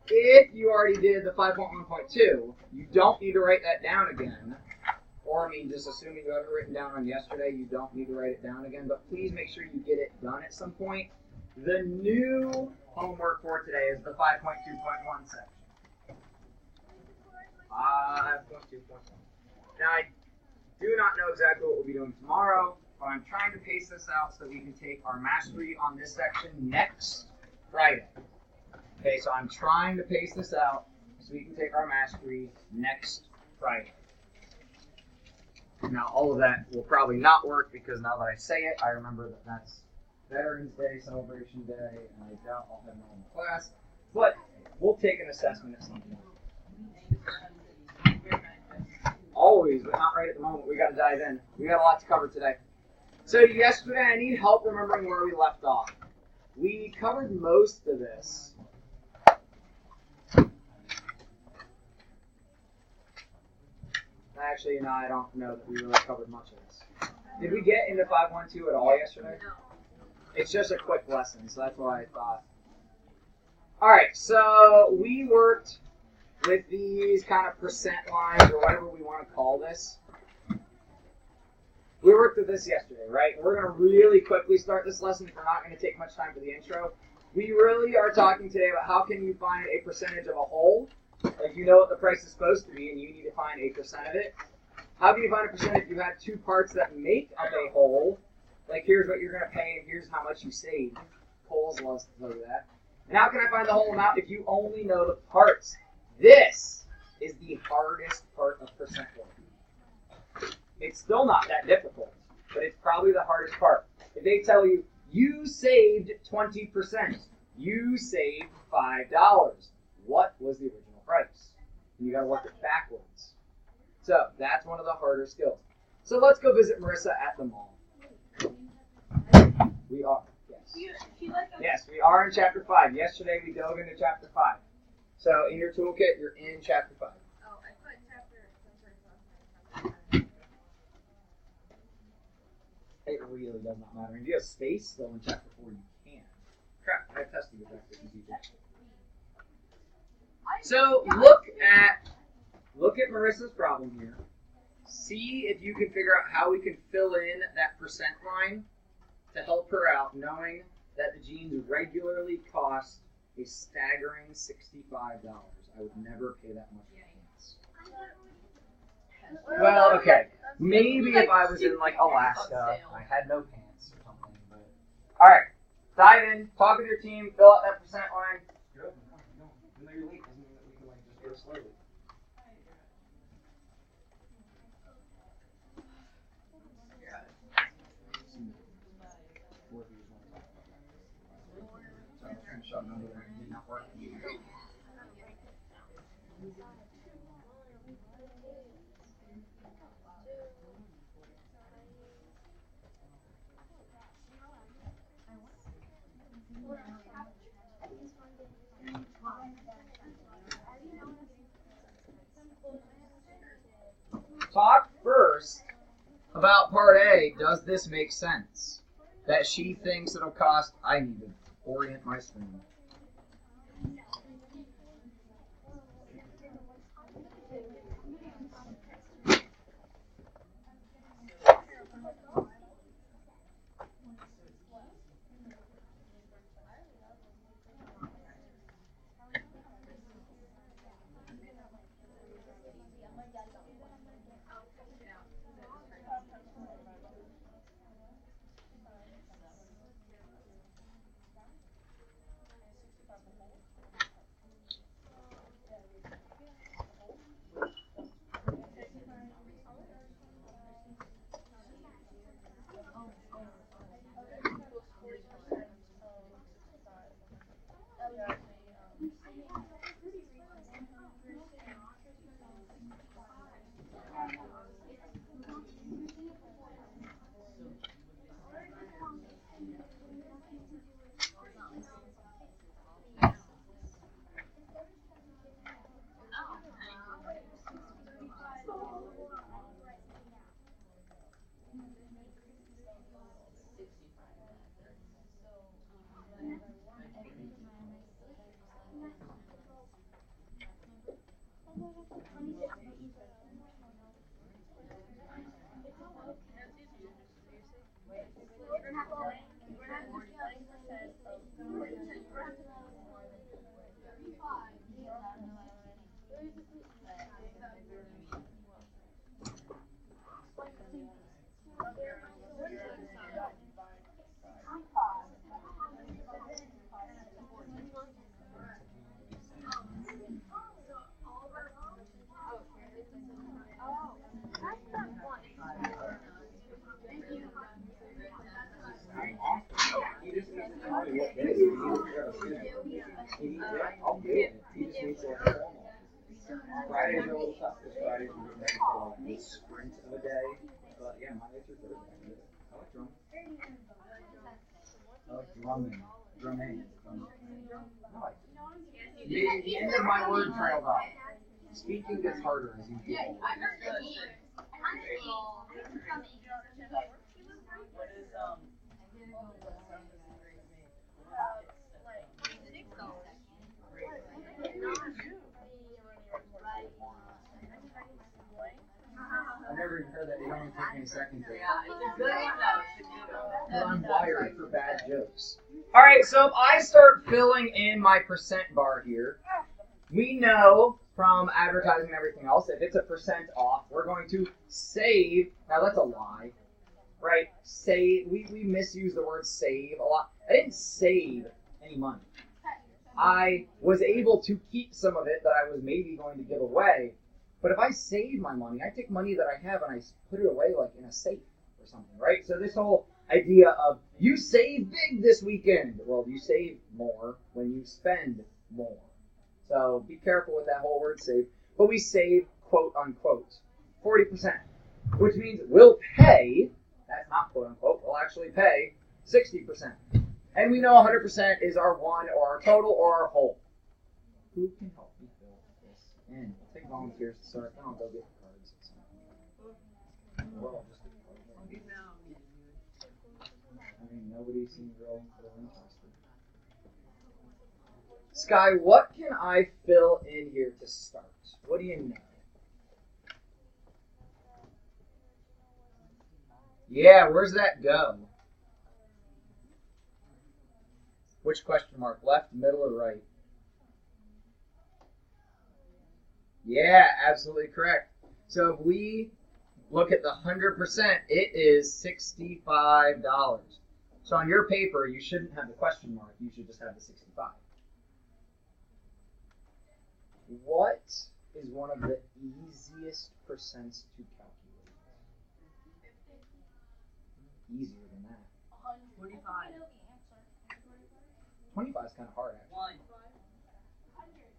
if you already did the 5.1.2, you don't need to write that down again. Or, I mean, just assuming you have it written down on yesterday, you don't need to write it down again. But please make sure you get it done at some point. The new homework for today is the 5.2.1 section. 5.2.1. Now, I do not know exactly what we'll be doing tomorrow, but I'm trying to pace this out so we can take our mastery on this section next Friday. Okay, so I'm trying to pace this out so we can take our mastery next Friday. Now, all of that will probably not work because now that I say it, I remember that that's Veterans Day, Celebration Day, and I doubt I'll have my own class. But we'll take an assessment at some point. Always, but not right at the moment. We got to dive in. We got a lot to cover today. So yesterday, I need help remembering where we left off. We covered most of this. Actually, no, I don't know that we really covered much of this. Did we get into 5.1.2 at all yesterday? No. It's just a quick lesson, so that's why I thought. All right, so we worked with these kind of percent lines or whatever we want to call this. We worked with this yesterday, right? We're going to really quickly start this lesson. We're not going to take much time for the intro. We really are talking today about how can you find a percentage of a whole. Like you know what the price is supposed to be, and you need to find 8% of it. How can you find a percent if you have two parts that make up a whole? Like here's what you're going to pay, and here's how much you saved. Coles loves to tell you that. And how can I find the whole amount if you only know the parts? This is the hardest part of percent work. It's still not that difficult, but it's probably the hardest part. If they tell you, you saved 20%, you saved $5, what was the original price? And you got to work it backwards. So that's one of the harder skills. So let's go visit Marissa at the mall. We are, yes. Yes, we are in chapter 5. Yesterday we dove into chapter 5. So in your toolkit, you're in chapter 5. Oh, I put chapter. It really does not matter. If you have space, though, in chapter 4, you can. Crap, I tested it back there. So look at Marissa's problem here. See if you can figure out how we can fill in that percent line to help her out, knowing that the jeans regularly cost a staggering $65. I would never pay that much for pants. Well, okay. Maybe if I was in like Alaska, I had no pants or something. But all right, dive in, talk with your team, fill out that percent line. Good. No, even though you're late, doesn't mean that we can like just go slowly. Talk first about part A. Does this make sense? That she thinks it'll cost, I need to orient my screen. Fridays are a little tough because Fridays we're getting ready for like this sprint of a day. But yeah, Monday through Thursday. I like drumming. I like drumming. Drumming. I like it. The end of my word trailed off. Speaking gets harder as you get older. I never even heard that. It only took me a second to. But I'm wired for bad jokes. All right, so if I start filling in my percent bar here, we know from advertising and everything else, if it's a percent off, we're going to save. Now that's a lie, right? Save. We misuse the word save a lot. I didn't save any money. I was able to keep some of it that I was maybe going to give away. But if I save my money, I take money that I have and I put it away like in a safe or something, right? So this whole idea of you save big this weekend. Well, you save more when you spend more. So be careful with that whole word save. But we save, quote unquote, 40%, which means we'll pay, that's not quote unquote, we'll actually pay 60%. And we know 100% is our one or our total or our whole. Who can help me fill this in? I'll take volunteers to start, then I'll go get the cards. Well, just I mean, nobody seems real interested. Sky, what can I fill in here to start? What do you know? Yeah, where's that go? Which question mark? Left, middle, or right? Yeah, absolutely correct. So if we look at the 100%, it is $65. So on your paper, you shouldn't have the question mark. You should just have the 65. What is one of the easiest percents to calculate? Easier than that. 25. 25 is kind of hard, actually.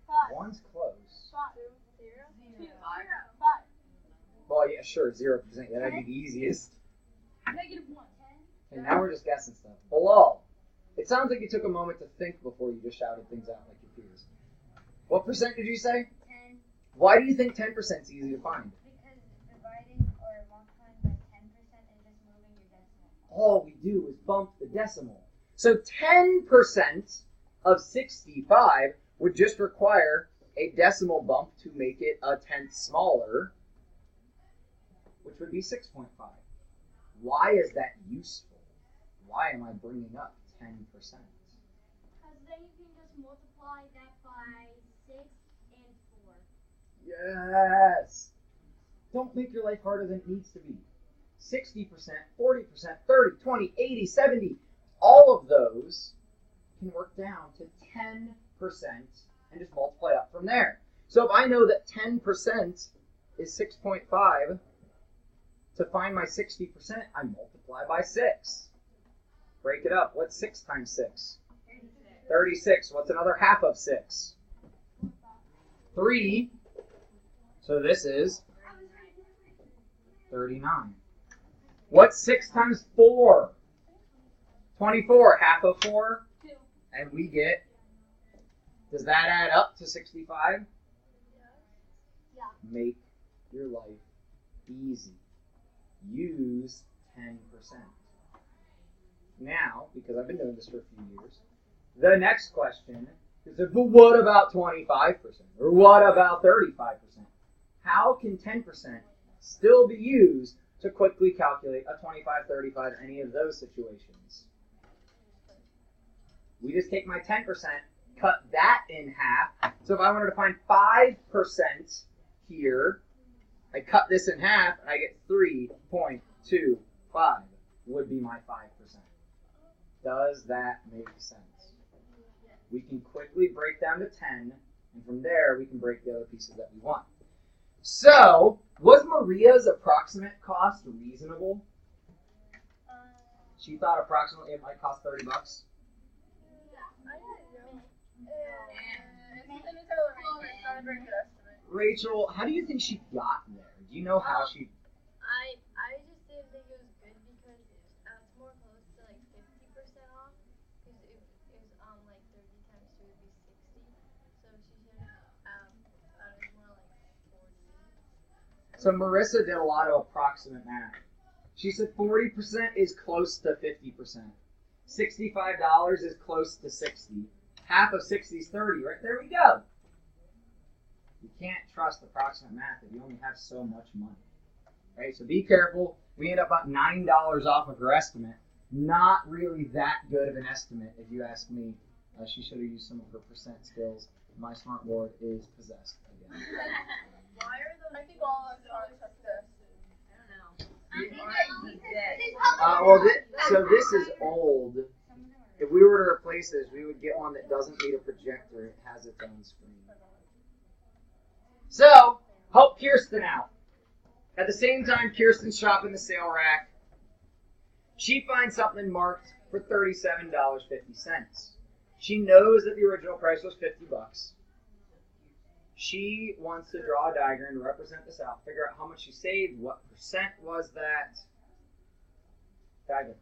1. One's close. 2. 5. Well, yeah, sure, 0%. Yeah, that'd be the easiest. -1. And now we're just guessing stuff. Bilal, it sounds like you took a moment to think before you just shouted things out like your peers. What percent did you say? 10. Why do you think 10% is easy to find? Because dividing or multiplying by 10% is just moving your decimal. All we do is bump the decimal. So 10% of 65 would just require a decimal bump to make it a tenth smaller, which would be 6.5. Why is that useful? Why am I bringing up 10%? Because then you can just multiply that by 6 and 4. Yes! Don't make your life harder than it needs to be. 60%, 40%, 30, 20, 80, 70, all of those can work down to 10% and just multiply up from there. So if I know that 10% is 6.5, to find my 60%, I multiply by 6. Break it up. What's 6 times 6? 36. What's another half of 6? 3. So this is 39. What's 6 times 4? 24. Half of 4? 2. And we get, does that add up to 65? Yeah. Make your life easy. Use 10%. Now, because I've been doing this for a few years, the next question is, but what about 25%? Or what about 35%? how can 10% still be used to quickly calculate a 25, 35, any of those situations? We just take my 10%, cut that in half. So if I wanted to find 5% here, I cut this in half, and I get 3.25 would be my 5%. Does that make sense? We can quickly break down to 10, and from there we can break the other pieces that we want. So, was Maria's approximate cost reasonable? She thought approximately it might cost $30. Rachel, how do you think she got there? Do you know how she? I just didn't think it was good because it's more close to like 50% off. Because it was like 30 times 2 would be 60. So she should thought it was more like 40. So Marissa did a lot of approximate math. She said 40% is close to 50%. $65 is close to 60. Half of 60 is 30. Right there we go. You can't trust approximate math if you only have so much money. Right? So be careful. We end up about $9 off of her estimate. Not really that good of an estimate, if you ask me. She should have used some of her percent skills. My smart board is possessed again. Why are those? I think all of ours are this. I don't know. So this is old. If we were to replace this, we would get one that doesn't need a projector. It has its own screen. So, help Kirsten out. At the same time, Kirsten's shopping the sale rack. She finds something marked for $37.50. She knows that the original price was $50. She wants to draw a diagram to represent this out, figure out how much she saved, what percent was that. Diagram.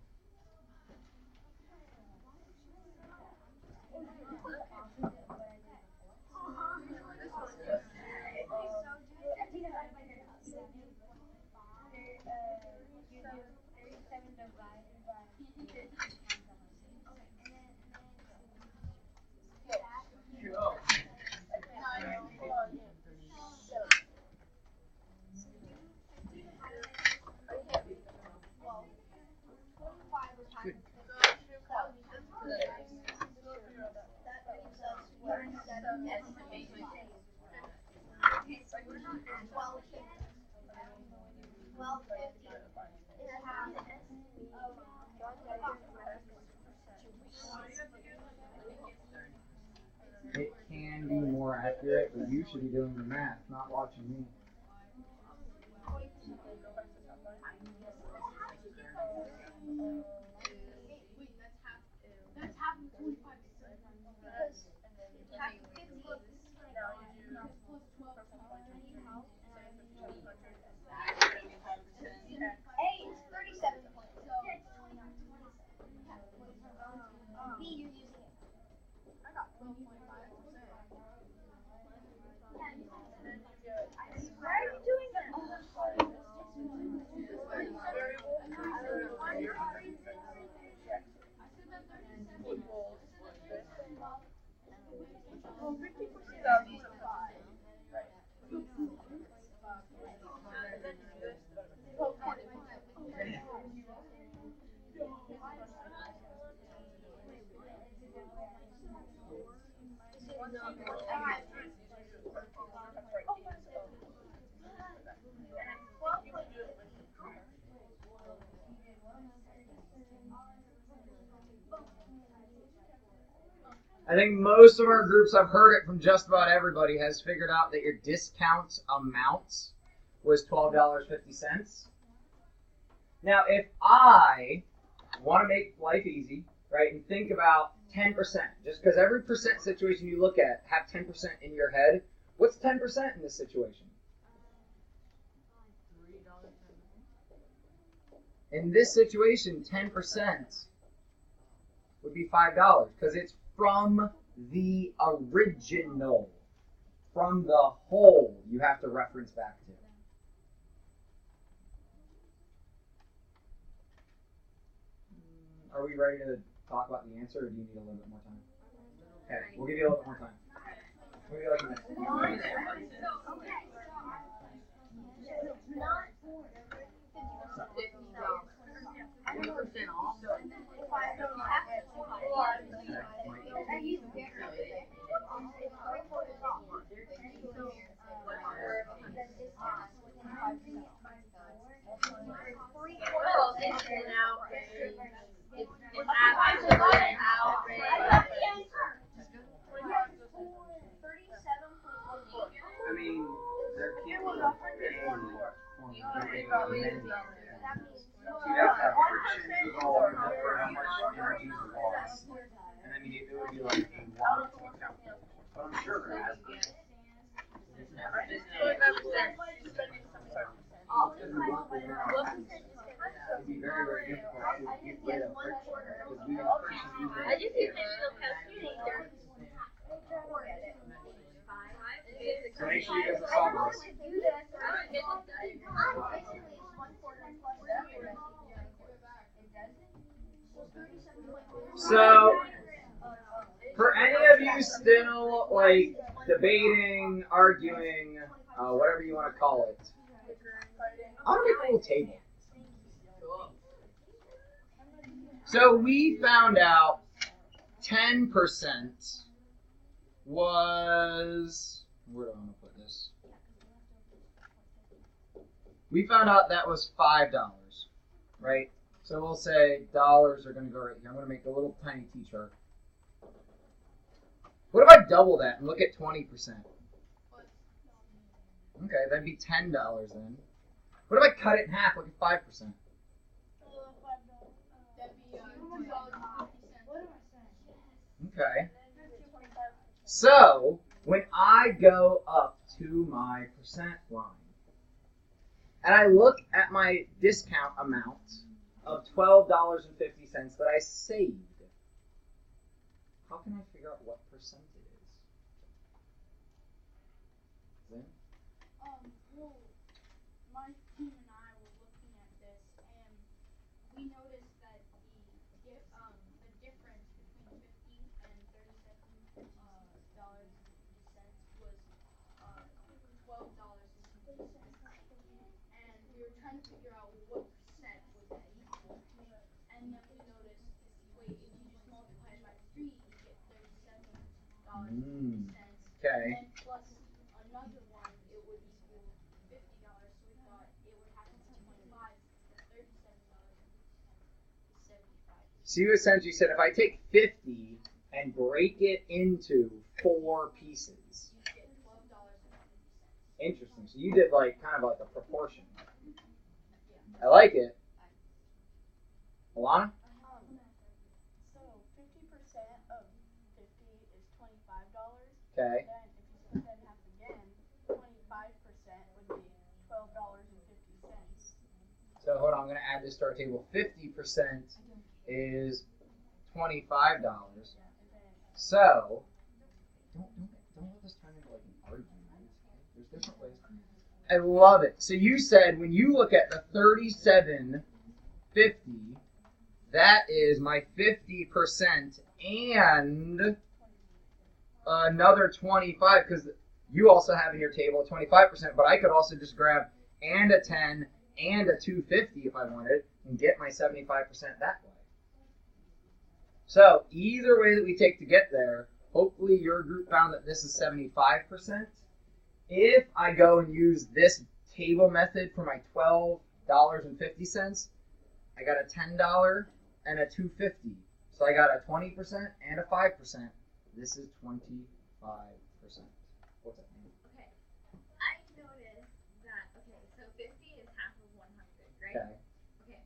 It can be more accurate, but you should be doing the math, not watching me. I think most of our groups, I've heard it from just about everybody, has figured out that your discount amount was $12.50. Now, if I want to make life easy, right, and think about 10%, just because every percent situation you look at, have 10% in your head, what's 10% in this situation? In this situation, 10% would be $5, because it's from the original, from the whole, you have to reference back to. Are we ready to talk about the answer, or do you need a little bit more time? Okay, we'll give you a little bit more time. We'll give you like a minute. $50 off. I mean, there can't be you'd have to have friction involved for how much energy is lost. And I mean, it would be like a lot to account for. But I'm sure there has been. It'd be very, very difficult to get rid of friction. Because we have friction even. I just think maybe they'll calculate there. So make sure you guys are solving this. So, for any of you still like debating, arguing, whatever you want to call it, I'm gonna make a little table. So we found out 10% was, where do I want to put this? We found out that was $5, right? So we'll say dollars are going to go right here. I'm going to make a little tiny T-chart. What if I double that and look at 20%? Okay, that'd be $10 then. What if I cut it in half, look at 5%? Okay. So, when I go up to my percent line, and I look at my discount amount of $12.50 that I saved, how can I figure out what percent it is? Zin? Well, my team and I were looking at this, and we noticed that the difference between $50 and $37 was $12.50, and we were trying to figure out what percent would that equal. And then we noticed, wait, if you just multiply it by 3, you get $37.50. Okay. And plus another one, it would equal $50. So we thought it would have to be 25. $37.50 is 75. So you essentially said if I take 50 and break it into 4 pieces. You get $12.50. Interesting. So you did like kind of like a proportion. I like it. Alana? So 50% of 50 is $25. Okay. Then if you split that in half again, 25% would be $12.50. So hold on, I'm going to add this to our table. 50% is $25. So, don't let this turn into like an argument. There's different ways. I love it. So you said when you look at the $37.50, that is my 50% and another 25, because you also have in your table 25%, but I could also just grab and a 10 and a $2.50 if I wanted and get my 75% that way. So either way that we take to get there, hopefully your group found that this is 75%. If I go and use this table method for my $12.50, I got a $10 and a $2.50. So I got a 20% and a 5%. This is 25%. What's that mean? Okay. I noticed that, okay, so 50 is half of 100, right? Okay. Okay.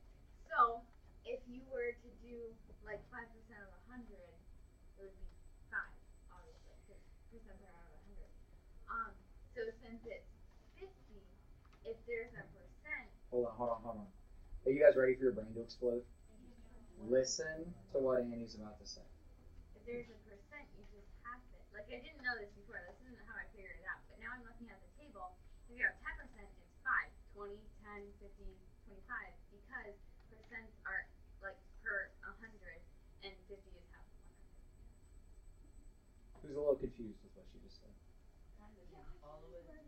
So if you were to do like 5% of 100, it would be 5, obviously, because percents are out of 100. So since it's 50, if there's a percent. Hold on. Are you guys ready for your brain to explode? Listen to what Annie's about to say. If there's a percent, you just half it. Like, I didn't know this before. This isn't how I figured it out. But now I'm looking at the table. If you have 10%, it's 5, 20, 10, 50, 25. Because percents are like per 100, and 50 is half of 100. Who's a little confused with what she just said?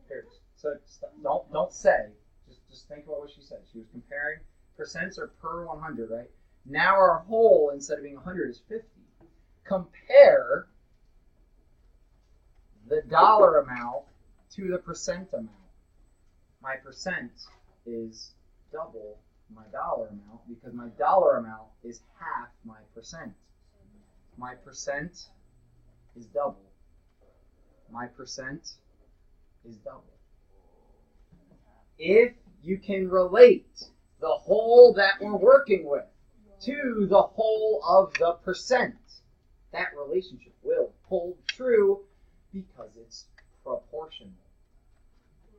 Here, so don't say. Just Just think about what she said. She was comparing percents are per 100, right? Now our whole, instead of being 100, is 50. Compare the dollar amount to the percent amount. My percent is double my dollar amount because my dollar amount is half my percent. My percent is double. My percent is double. If you can relate the whole that we're working with to the whole of the percent, that relationship will hold true because it's proportional.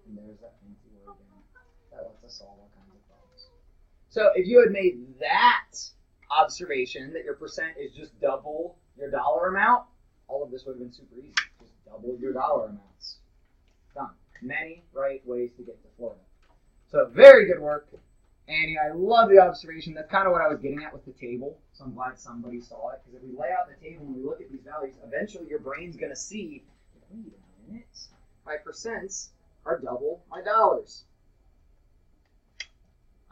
And there's that fancy word again that lets us solve all kinds of problems. So if you had made that observation that your percent is just double your dollar amount, all of this would have been super easy. Just double your dollar amounts. Done. Many right ways to get to Florida. So very good work, Annie. I love the observation. That's kind of what I was getting at with the table. So I'm glad somebody saw it. Because if we lay out the table and we look at these values, eventually your brain's going to see, wait a minute, my percents are double my dollars.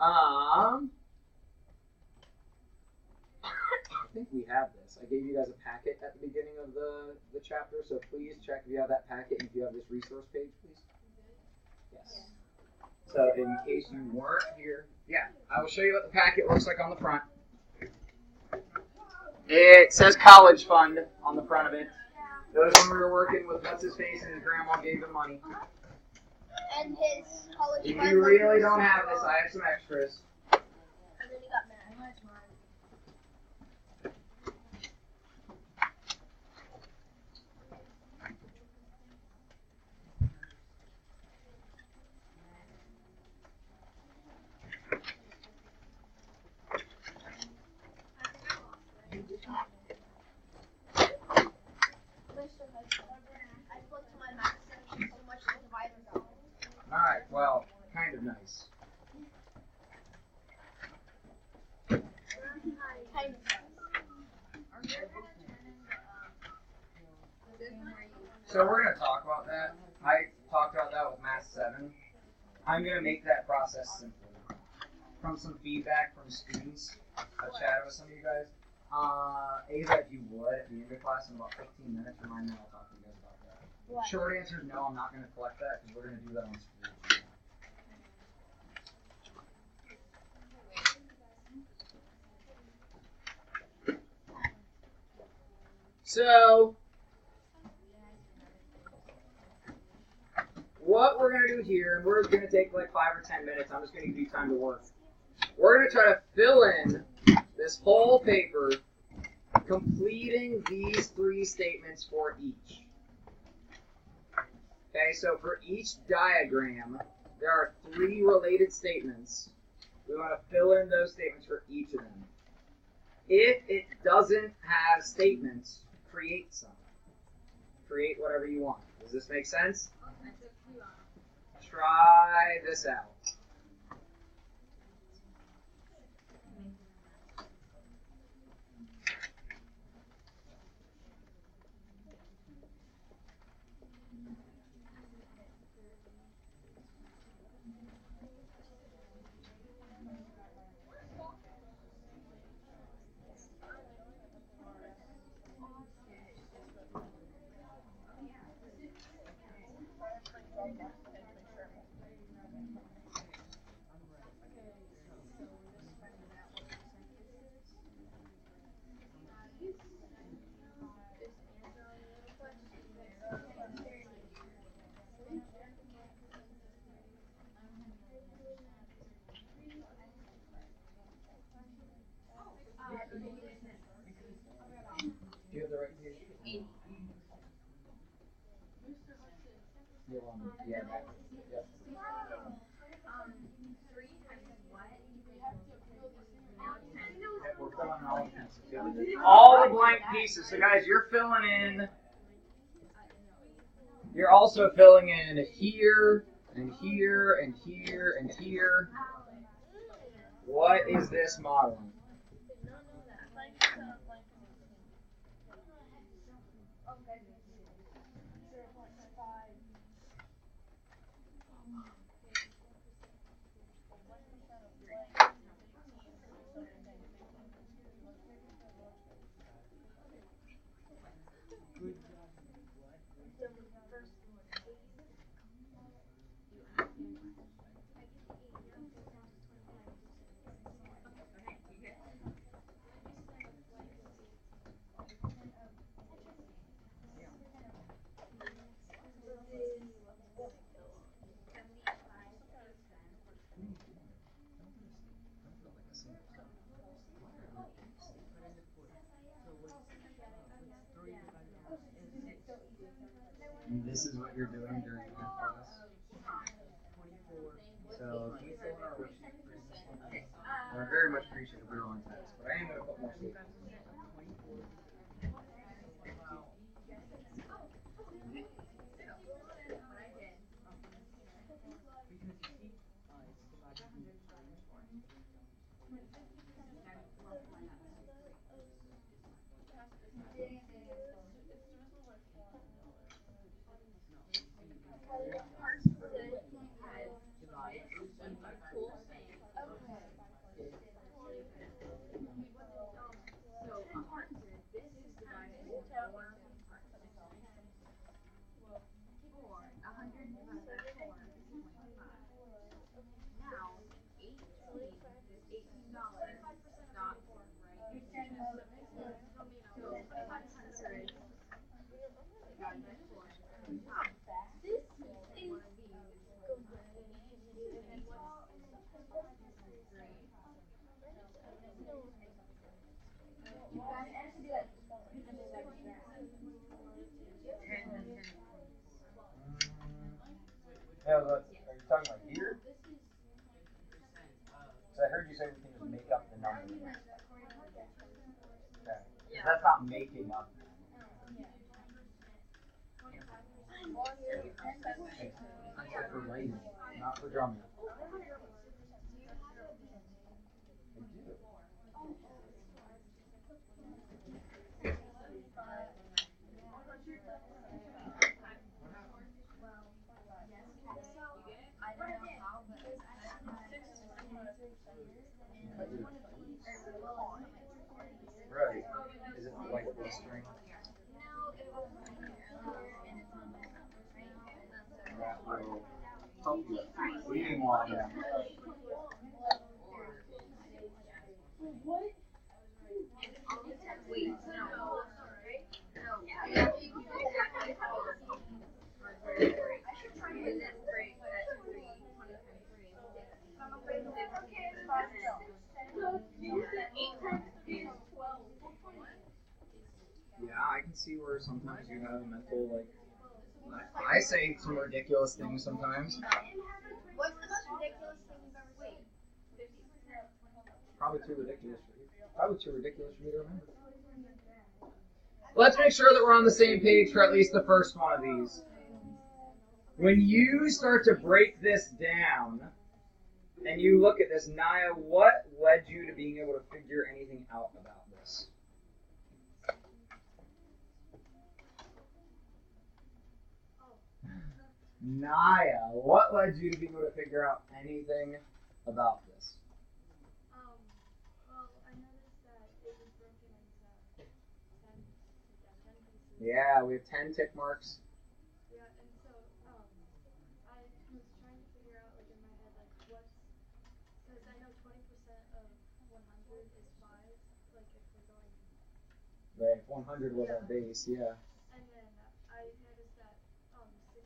I think we have this. I gave you guys a packet at the beginning of the chapter, so please check if you have that packet and if you have this resource page, please. Yes. So in case you weren't here, yeah, I will show you what the packet looks like on the front. It says college fund on the front of it. Those when we were working with what's his face and his grandma gave him money. And his college If fund you was really don't for have this, school. I have some extras. And then he got mad. I spoke to my math section so much the dividers out. Alright, well, kind of nice. Kind of. So we're going to talk about that. I talked about that with Math 7. I'm going to make that process simpler. From some feedback from students, I've chatted with some of you guys. Ava, if you would, at the end of class in about 15 minutes, remind me, I'll talk to you guys about that. What? Short answer is no, I'm not going to collect that because we're going to do that on school. So, what we're going to do here, and we're going to take like 5 or 10 minutes, I'm just going to give you time to work. We're going to try to fill in this whole paper, completing these 3 statements for each. Okay, so for each diagram, there are 3 related statements. We want to fill in those statements for each of them. If it doesn't have statements, create some. Create whatever you want. Does this make sense? Try this out. Do you have the right page? Yeah, that. Yep. 3 times what? Yep, we're filling in all the pieces. Yep. All the blank pieces. So guys, you're filling in. You're also filling in here and here and here and here. What is this modeling? this is what you're doing during math class. So can we fill in our worksheet? I very much appreciate if we were on text, but I am going to put more statements. Yeah, are you talking about here? So I heard you say we can just make up the number. Okay. That's not making up. Except for writing, not for drumming. Right. Is it like blistering? That will help you. Reading while down. Yeah, I can see where sometimes you have a mental, like, I say some ridiculous things sometimes. What's the most ridiculous thing you've ever seen? Probably too ridiculous for you. Probably too ridiculous for me to remember. Let's make sure that we're on the same page for at least the first one of these. When you start to break this down, and you look at this, Naya, what led you to being able to figure anything out about this? Naya, what led you to be able to figure out anything about this? Well, I noticed that it was broken into 10 pieces. Yeah, we have 10 tick marks. Yeah, and so I was trying to figure out, like, in my head, like, what's, because I know 20% of 100 is 5, like, if we're going. Right, if 100 was our base, yeah. And then I noticed that 5 times 6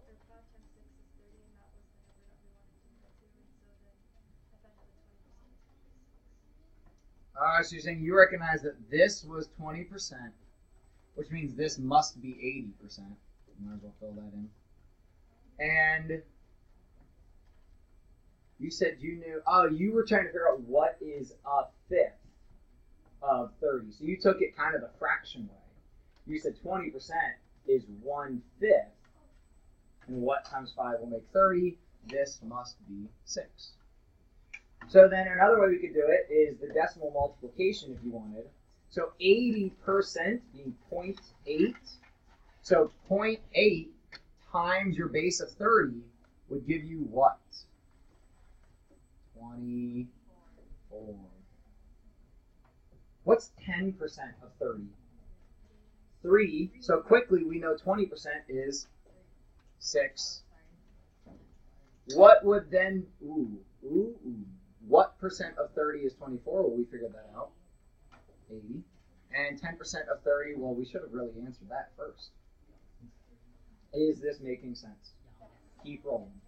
is 30, and that was the number that we wanted to go to, and so then I found out that 20% is 46. So you're saying you recognize that this was 20%, which means this must be 80%. Might as well fill that in. And you said you knew, you were trying to figure out what is a fifth of 30. So you took it kind of the fraction way. You said 20% is 1/5. And what times 5 will make 30? This must be 6. So then another way we could do it is the decimal multiplication if you wanted. So 80% being 0.8. So 0.8 times your base of 30 would give you what? 24. What's 10% of 30? 3. So quickly we know 20% is 6. What would then, what percent of 30 is 24? Well, we figured that out. 80. And 10% of 30, well, we should have really answered that first. Is this making sense? Keep rolling.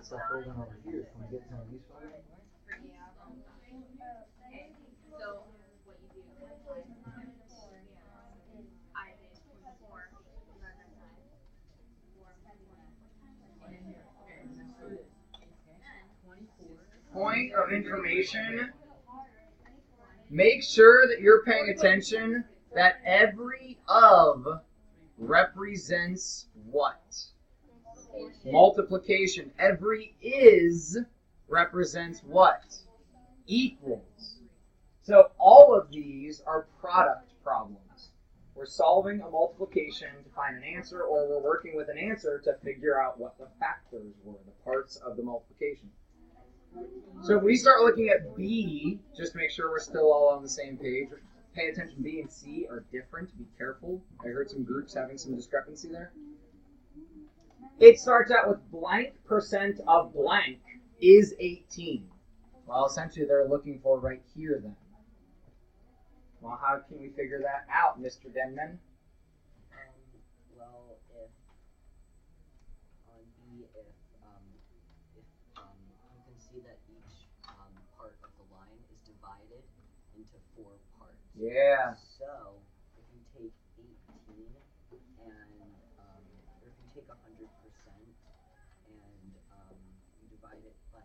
get stuff filled in over here. Can we get some of these filled in? So what you do is I did 4 Point of information. Make sure that you're paying attention that every of represents what? Multiplication. Every is represents what? Equals. So all of these are product problems. We're solving a multiplication to find an answer, or we're working with an answer to figure out what the factors were, the parts of the multiplication. So if we start looking at B, just make sure we're still all on the same page. Pay attention, B and C are different. Be careful. I heard some groups having some discrepancy there. It starts out with blank percent of blank is 18. Well, essentially they're looking for right here then. Well, how can we figure that out, Mr. Denman? Well, if on B, if you can see that each part of the line is divided into 4 parts. Yeah. So if you take 18 and or if you take 100% and you divide it by 8,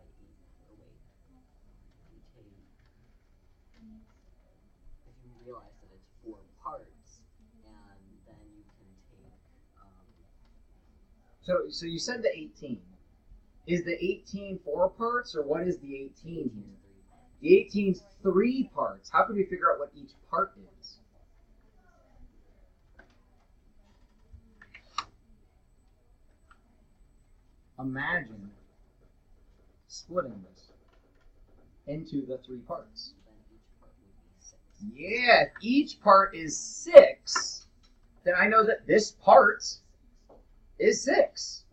or wait, you take, if you realize that it's 4 parts, and then you can take So you said the 18. Is the 18 4 parts, or what is the 18 here? The 18's 3 parts. How can we figure out what each part is? Imagine splitting this into the 3 parts. then each part would be 6. Yeah, if each part is 6, then I know that this part is 6,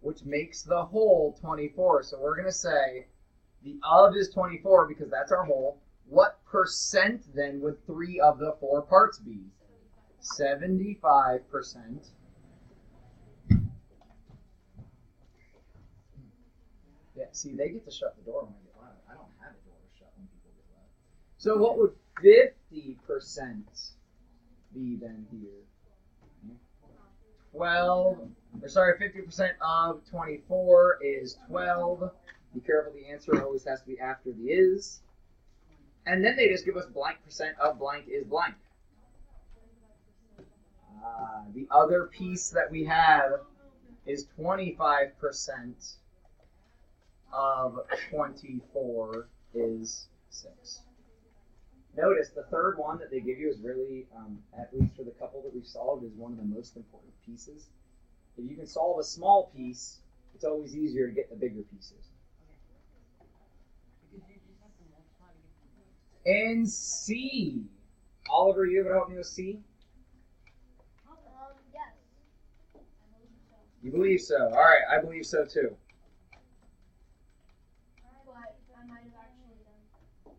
which makes the whole 24. So we're going to say the of is 24 because that's our whole. What percent then would 3 of the 4 parts be? 75%. Yeah, see, they get to shut the door when I get loud. I don't have a door to shut when people get loud. So what would 50% be then here? 50% of 24 is 12. Be careful, the answer always has to be after the is. And then they just give us blank percent of blank is blank. The other piece that we have is 25% of 24 is 6. Notice the third one that they give you is really, at least for the couple that we've solved, is one of the most important pieces. If you can solve a small piece, it's always easier to get the bigger pieces. And C. Oliver, you ever help me with C? Yes. You believe so. All right, I believe so too. But I might have actually done something wrong.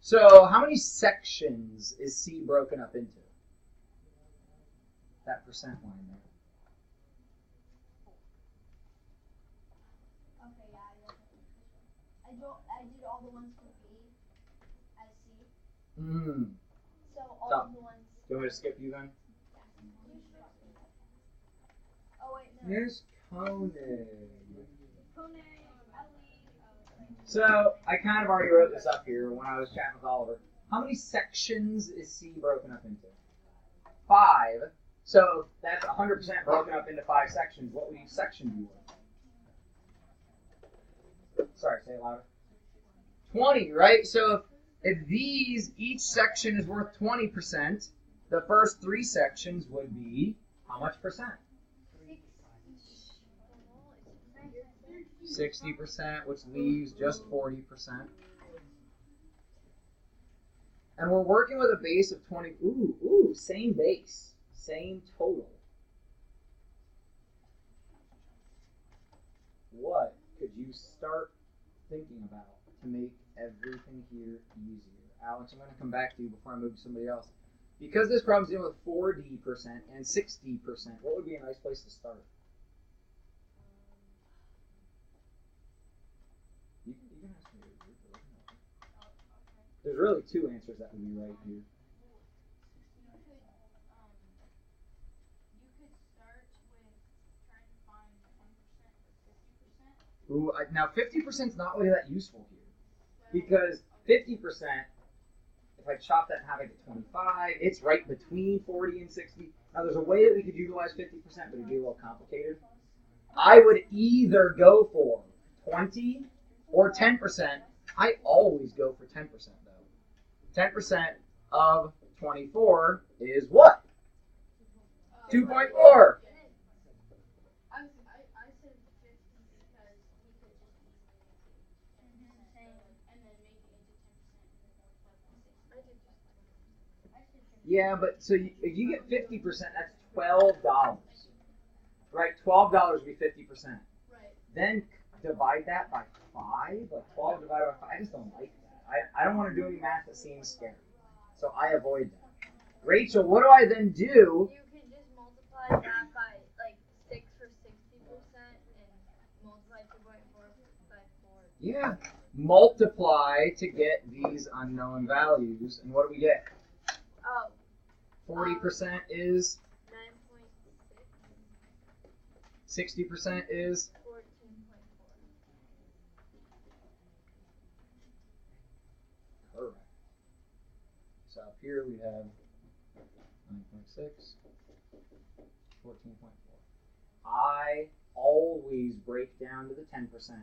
So how many sections is C broken up into? That percent line there. Okay, yeah, I definitely this one. I did all the ones for B as C. So all Stop. of the ones. Do you want me to skip you then? Oh wait, no. Miss Koenig. Koenig, Ellie. So I kind of already wrote this up here when I was chatting with Oliver. How many sections is C broken up into? 5. So that's 100% broken up into 5 sections. What would each section be worth? Sorry, say it louder. 20, right? So if these, each section is worth 20%, the first 3 sections would be how much percent? 60%, which leaves just 40%. And we're working with a base of 20. Ooh, same base, same total. What could you start thinking about to make everything here easier? Alex, I'm going to come back to you before I move to somebody else. Because this problem's in with 4D% and 60%, what would be a nice place to start? There's really two answers that would be right here. You could start with trying to find 10% or 50%. Ooh, now 50% is not really that useful here. Because 50%, if I chop that in half, I get 25. It's right between 40 and 60. Now, there's a way that we could utilize 50%, but it'd be a little complicated. I would either go for 20 or 10%. I always go for 10%, though. 10% of 24 is what? 2.4. I said 50 because we could just easily take and then make it into 10% and then multiply by 6. Yeah, but so if you get 50%, that's $12. Right? $12 would be 50%. Right. Then divide that by 5. Like 12 divided by 5. I just don't like that. I don't want to do any math that seems scary. So I avoid that. Rachel, what do I then do? You can just multiply that by like 6 for 60% and multiply 2.4 by 4. Yeah. Multiply to get these unknown values. And what do we get? Oh, 40% is, 9.6. 60% is, 14.4. correct. So up here we have 9.6, 14.4. I always break down to the 10%,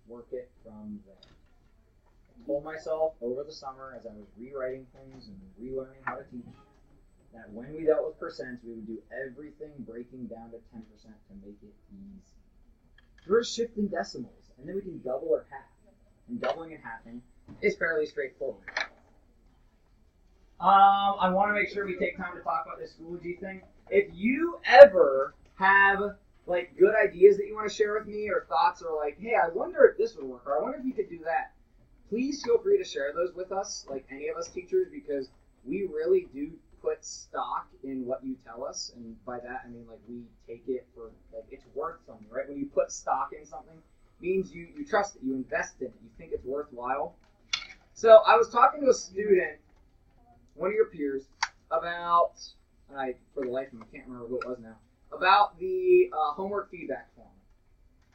work it from there. I told myself over the summer as I was rewriting things and relearning how to teach that when we dealt with percents, we would do everything breaking down to 10% to make it easy. We're shifting decimals, and then we can double or half. And doubling and halving is fairly straightforward. I want to make sure we take time to talk about this Schoology thing. If you ever have like good ideas that you want to share with me or thoughts or like, hey, I wonder if this would work or I wonder if you could do that, please feel free to share those with us, like any of us teachers, because we really do put stock in what you tell us. And by that, I mean like we take it for, like it's worth something, right? When you put stock in something, means you trust it, you invest in it, you think it's worthwhile. So I was talking to a student, one of your peers, about, for the life of me, I can't remember who it was now, about the homework feedback form.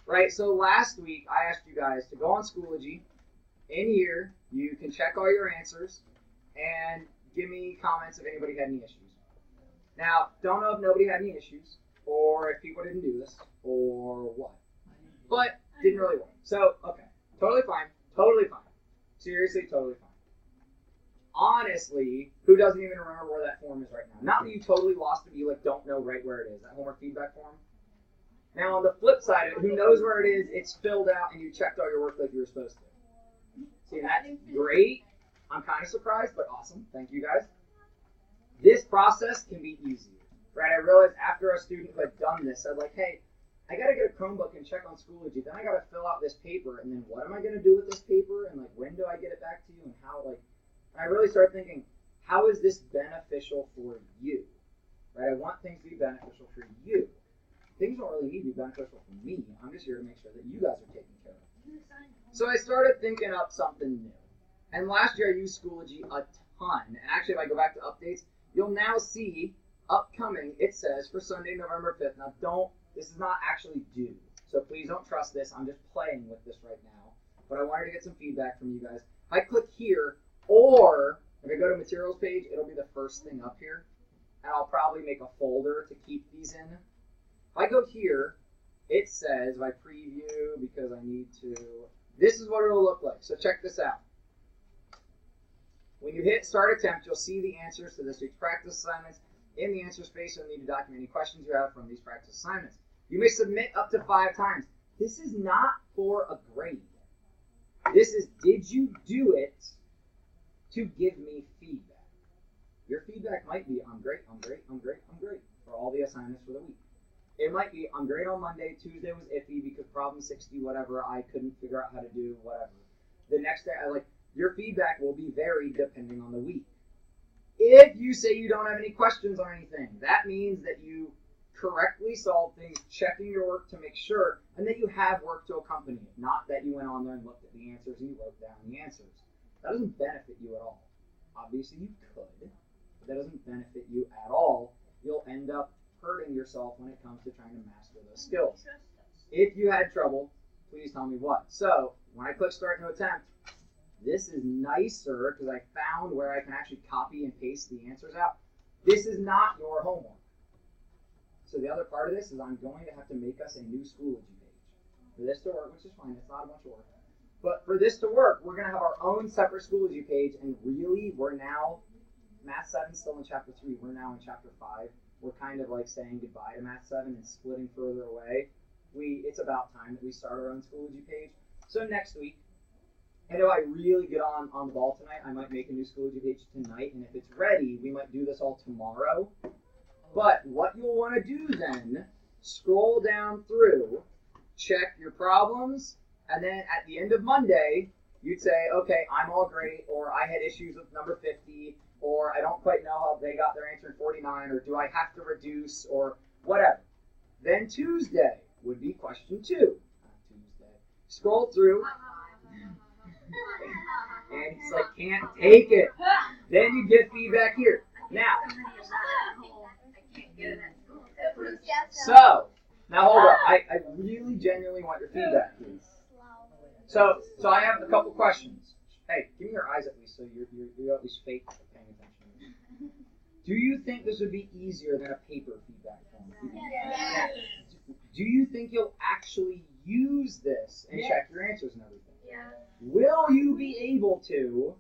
Right, so last week I asked you guys to go on Schoology. In here, you can check all your answers and give me comments if anybody had any issues. Now, don't know if nobody had any issues, or if people didn't do this, or what. But didn't really work. So, okay, totally fine, totally fine. Seriously, totally fine. Honestly, who doesn't even remember where that form is right now? Not that you totally lost it, you like don't know right where it is, that homework feedback form. Now on the flip side of it, who knows where it is, it's filled out and you checked all your work like you were supposed to. See, that's great. I'm kind of surprised, but awesome. Thank you guys. This process can be easier, right? I realized after a student who had done this, I was like, hey, I got to get a Chromebook and check on Schoology. Then I got to fill out this paper, and then what am I going to do with this paper? And like, when do I get it back to you? And how, like, I really started thinking, how is this beneficial for you? Right? I want things to be beneficial for you. Things don't really need to be beneficial for me. I'm just here to make sure that you guys are taken care of. So I started thinking up something new. And last year I used Schoology a ton. And actually, if I go back to updates, you'll now see upcoming, it says for Sunday, November 5th. Now this is not actually due. So please don't trust this. I'm just playing with this right now. But I wanted to get some feedback from you guys. If I click here, or if I go to materials page, it'll be the first thing up here. And I'll probably make a folder to keep these in. If I go here, it says, if I preview, because I need to, this is what it'll look like. So check this out. When you hit start attempt, you'll see the answers to this week's practice assignments. In the answer space, you'll need to document any questions you have from these practice assignments. You may submit up to 5 times. This is not for a grade. This is, did you do it to give me feedback? Your feedback might be, I'm great, I'm great, I'm great, I'm great, for all the assignments for the week. It might be, I'm great on Monday, Tuesday was iffy because problem 60, whatever, I couldn't figure out how to do, whatever. The next day, your feedback will be varied depending on the week. If you say you don't have any questions on anything, that means that you correctly solved things, checking your work to make sure, and that you have work to accompany it. Not that you went on there and looked at the answers and you wrote down the answers. That doesn't benefit you at all. Obviously you could, but that doesn't benefit you at all. You'll end up hurting yourself when it comes to trying to master those skills. If you had trouble, please tell me what. So when I click start new attempt, this is nicer because I found where I can actually copy and paste the answers out. This is not your homework. So the other part of this is I'm going to have to make us a new Schoology page. For this to work, which is fine, it's not a bunch of work. But for this to work, we're going to have our own separate Schoology page, and really, we're now, Math 7 still in Chapter 3, we're now in Chapter 5. We're kind of like saying goodbye to Math 7 and splitting further away. It's about time that we start our own Schoology page. So next week, and if I really get on the ball tonight, I might make a new Schoology page tonight, and if it's ready, we might do this all tomorrow. But what you'll want to do then, scroll down through, check your problems, and then at the end of Monday, you'd say, okay, I'm all great, or I had issues with number 50, or I don't quite know how they got their answer in 49, or do I have to reduce, or whatever. Then Tuesday would be question 2. Not Tuesday. Scroll through, and he's like, can't take it. Then you get feedback here. Now, so, now hold up. I really genuinely want your feedback, please. So I have a couple questions. Hey, give me your eyes at least, so you're at least fake paying attention. Do you think this would be easier than a paper feedback form? Yes. Do you think you'll actually use this and check your answers and everything? Yeah. Will you be able to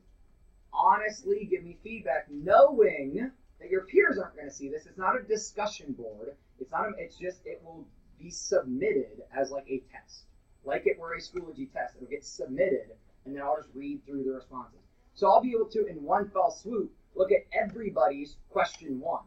honestly give me feedback knowing that your peers aren't going to see this? It's not a discussion board. It's just it will be submitted as like a test. Like it were a Schoology test. It'll get submitted, and then I'll just read through the responses. So I'll be able to, in one fell swoop, look at everybody's question 1,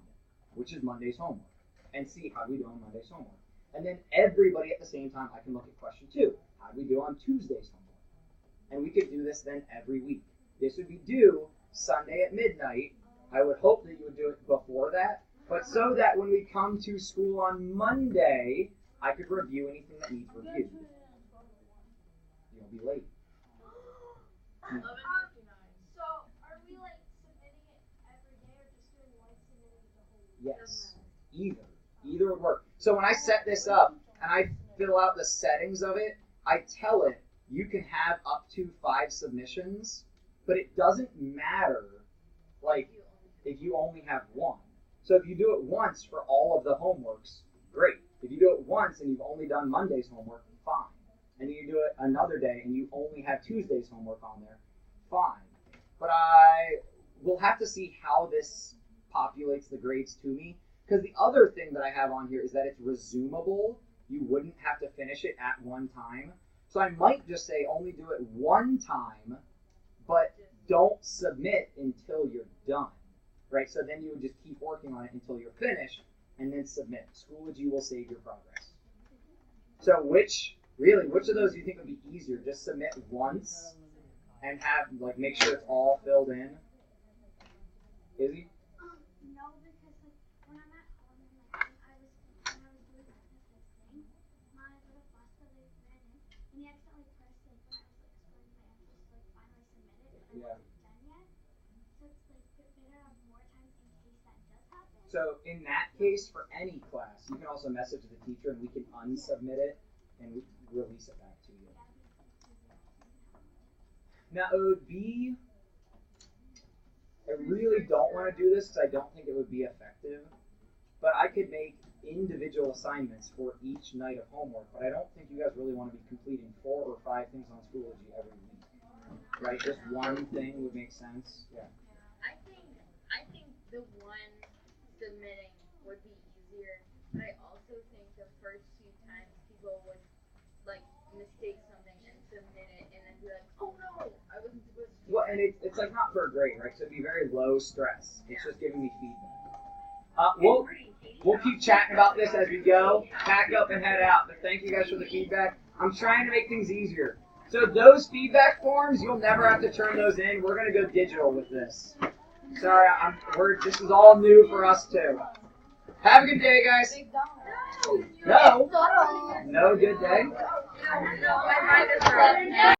which is Monday's homework, and see how we do on Monday's homework. And then everybody at the same time, I can look at question 2. How do we do on Tuesday's homework? And we could do this then every week. This would be due Sunday at midnight. I would hope that you would do it before that, but so that when we come to school on Monday, I could review anything that needs reviewed. You'll be late. So are we like submitting it every day or just doing one submitting the whole week? Yes, either would work. So when I set this up and I fill out the settings of it, I tell it you can have up to 5 submissions, but it doesn't matter like if you only have 1. So if you do it once for all of the homeworks, great. If you do it once and you've only done Monday's homework, fine. And then you do it another day and you only have Tuesday's homework on there, fine. But I will have to see how this populates the grades to me. Because the other thing that I have on here is that it's resumable. You wouldn't have to finish it at one time. So I might just say only do it one time, but don't submit until you're done. Right? So then you would just keep working on it until you're finished and then submit. Schoology will save your progress. So which of those do you think would be easier? Just submit once and have make sure it's all filled in? Izzy? No, because when I'm at home and when I was doing that thing, my little boss ran in and he accidentally pressed when I was exploring my answers to finally submit it, but I wasn't done yet. So it's better to have more time in case that does happen. So in that case, for any class, you can also message the teacher and we can unsubmit it and release it back to you. Now it would be, I really don't want to do this because I don't think it would be effective, but I could make individual assignments for each night of homework, but I don't think you guys really want to be completing 4 or 5 things on Schoology every week, right? Just one thing would make sense. Yeah. I think the one submitting would be easier, but I also think the first few times people would mistake something and submit it and then be like, oh no, I wasn't supposed to do Well, that. and it's not for a grade, right? So it'd be very low stress. It's just giving me feedback. We'll keep chatting about this as we go. Pack up and head out. But thank you guys for the feedback. I'm trying to make things easier. So those feedback forms, you'll never have to turn those in. We're gonna go digital with this. Sorry, this is all new for us too. Have a good day, guys. No good day. My mind is broken.